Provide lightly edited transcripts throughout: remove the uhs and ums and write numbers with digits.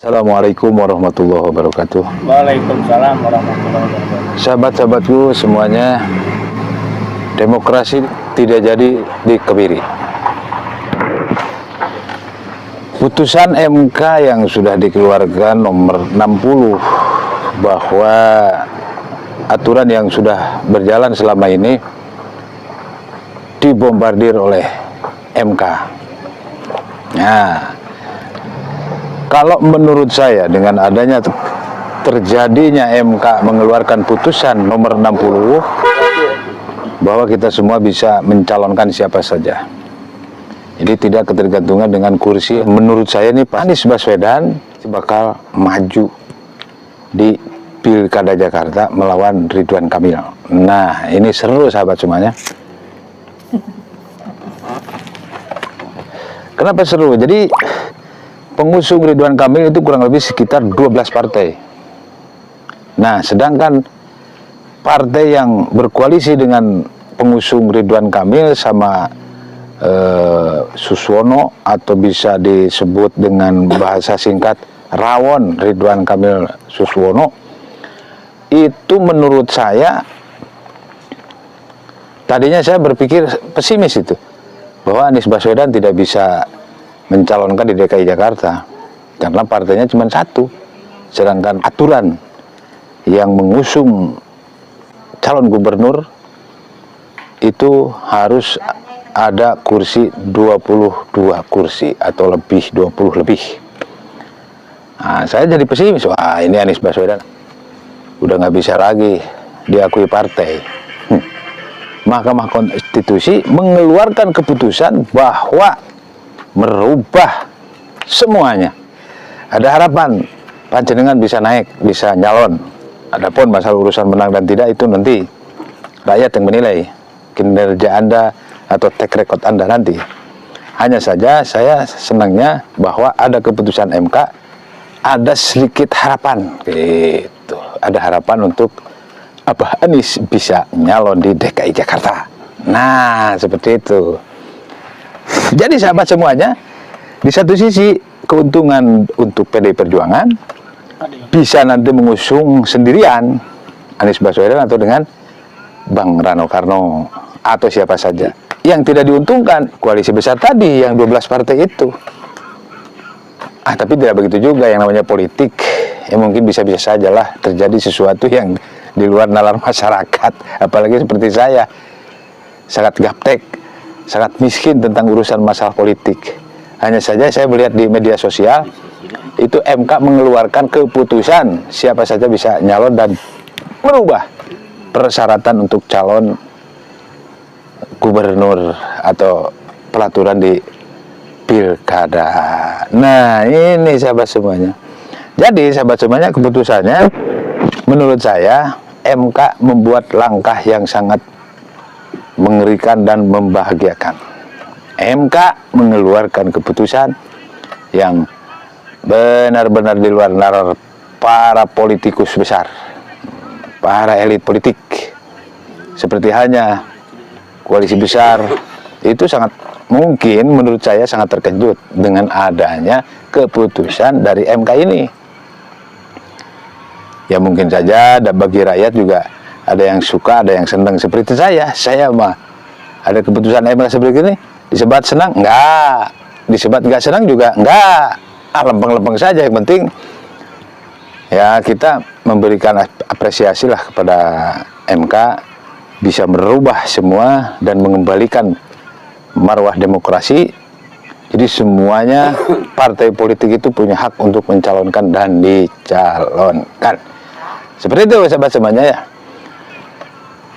Assalamualaikum warahmatullahi wabarakatuh. Waalaikumsalam warahmatullahi wabarakatuh. Sahabat-sahabatku semuanya, demokrasi tidak jadi dikebiri. Putusan MK yang sudah dikeluarkan nomor 60 bahwa aturan yang sudah berjalan selama ini dibombardir oleh MK. Nah, kalau menurut saya dengan adanya terjadinya MK mengeluarkan putusan nomor 60 bahwa kita semua bisa mencalonkan siapa saja. Jadi tidak ketergantungan dengan kursi. Menurut saya ini Pak Anies Baswedan bakal maju di Pilkada Jakarta melawan Ridwan Kamil. Nah, ini seru sahabat semuanya. Kenapa seru? Jadi pengusung Ridwan Kamil itu kurang lebih sekitar 12 partai. Nah, sedangkan partai yang berkoalisi dengan pengusung Ridwan Kamil sama Suswono, atau bisa disebut dengan bahasa singkat Rawon Ridwan Kamil Suswono, itu menurut saya, tadinya saya berpikir pesimis itu, bahwa Anies Baswedan tidak bisa mencalonkan di DKI Jakarta karena partainya cuma satu, sedangkan aturan yang mengusung calon gubernur itu harus ada kursi 22 kursi atau lebih, 20 lebih. Nah, saya jadi pesimis, wah ini Anies Baswedan udah nggak bisa lagi diakui partai. Mahkamah Konstitusi mengeluarkan keputusan bahwa merubah semuanya. Ada harapan panjenengan bisa naik, bisa nyalon. Adapun masalah urusan menang dan tidak itu nanti rakyat yang menilai kinerja Anda atau track record Anda nanti. Hanya saja saya senangnya bahwa ada keputusan MK, ada sedikit harapan gitu. Ada harapan untuk Abah Anies bisa nyalon di DKI Jakarta. Nah, seperti itu. Jadi sahabat semuanya, di satu sisi keuntungan untuk PDI Perjuangan bisa nanti mengusung sendirian Anies Baswedan atau dengan Bang Rano Karno atau siapa saja. Yang tidak diuntungkan koalisi besar tadi yang 12 partai itu. Tapi tidak begitu juga, yang namanya politik ya mungkin bisa-bisa sajalah terjadi sesuatu yang di luar nalar masyarakat, apalagi seperti saya sangat gaptek, sangat miskin tentang urusan masalah politik. Hanya saja saya melihat di media sosial itu MK mengeluarkan keputusan siapa saja bisa nyalon dan merubah persyaratan untuk calon gubernur atau pelaturan di pilkada. Nah, ini sahabat semuanya. Jadi sahabat semuanya, keputusannya menurut saya MK membuat langkah yang sangat mengerikan dan membahagiakan. MK mengeluarkan keputusan yang benar-benar di luar nalar para politikus besar, para elit politik. Seperti halnya koalisi besar, itu sangat mungkin menurut saya sangat terkejut dengan adanya keputusan dari MK ini. Ya mungkin saja bagi rakyat juga ada yang suka, ada yang senang seperti saya mah ada keputusan MK seperti ini, disebat senang enggak, disebat enggak senang juga enggak, lempeng-lempeng saja. Yang penting ya kita memberikan apresiasi lah kepada MK bisa merubah semua dan mengembalikan marwah demokrasi. Jadi semuanya partai politik itu punya hak untuk mencalonkan dan dicalonkan. Seperti itu sahabat semuanya ya.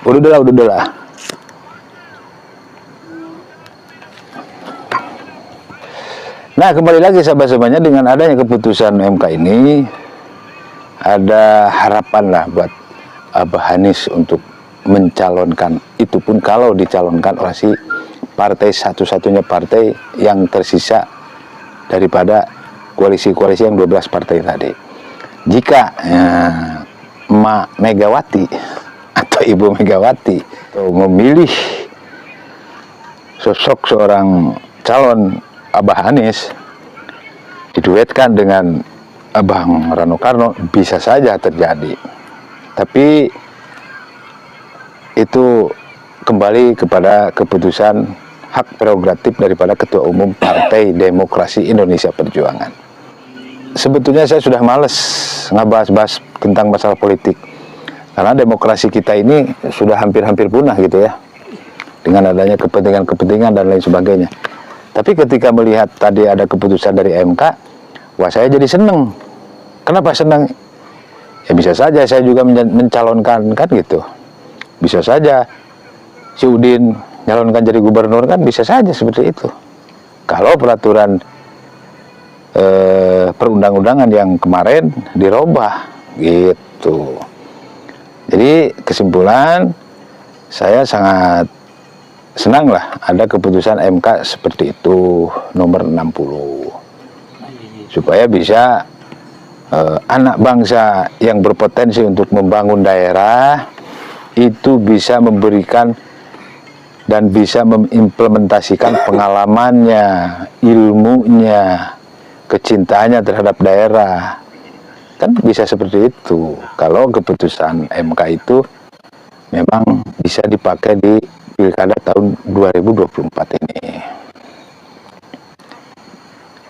Udah lah. Nah, kembali lagi sahabat semuanya, dengan adanya keputusan MK ini ada harapan lah buat Abah Anies untuk mencalonkan, itu pun kalau dicalonkan oleh si partai, satu-satunya partai yang tersisa daripada koalisi-koalisi yang 12 partai tadi. Jika Mak Megawati atau Ibu Megawati memilih sosok seorang calon Abah Anies diduetkan dengan Abang Rano Karno bisa saja terjadi. Tapi itu kembali kepada keputusan hak prerogatif daripada Ketua Umum Partai Demokrasi Indonesia Perjuangan. Sebetulnya saya sudah males ngebahas-bahas tentang masalah politik, karena demokrasi kita ini sudah hampir-hampir punah gitu ya, dengan adanya kepentingan-kepentingan dan lain sebagainya. Tapi ketika melihat tadi ada keputusan dari MK, wah saya jadi seneng. Kenapa senang? Ya bisa saja saya juga mencalonkan kan gitu. Bisa saja si Udin nyalonkan jadi gubernur kan, bisa saja seperti itu. Kalau peraturan perundang-undangan yang kemarin dirubah gitu. Jadi kesimpulan, saya sangat senang lah ada keputusan MK seperti itu nomor 60, supaya bisa anak bangsa yang berpotensi untuk membangun daerah itu bisa memberikan dan bisa mengimplementasikan pengalamannya, ilmunya, kecintaannya terhadap daerah. Kan bisa seperti itu kalau keputusan MK itu memang bisa dipakai di pilkada tahun 2024 ini.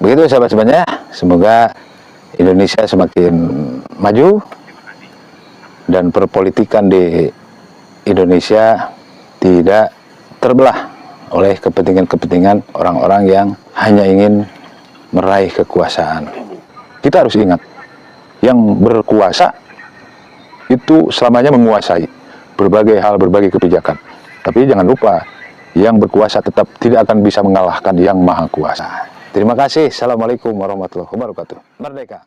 Begitu sahabat-sahabatnya, semoga Indonesia semakin maju dan perpolitikan di Indonesia tidak terbelah oleh kepentingan-kepentingan orang-orang yang hanya ingin meraih kekuasaan. Kita harus ingat, yang berkuasa itu selamanya menguasai berbagai hal, berbagai kebijakan. Tapi jangan lupa, yang berkuasa tetap tidak akan bisa mengalahkan yang maha kuasa. Terima kasih. Assalamualaikum warahmatullahi wabarakatuh. Merdeka!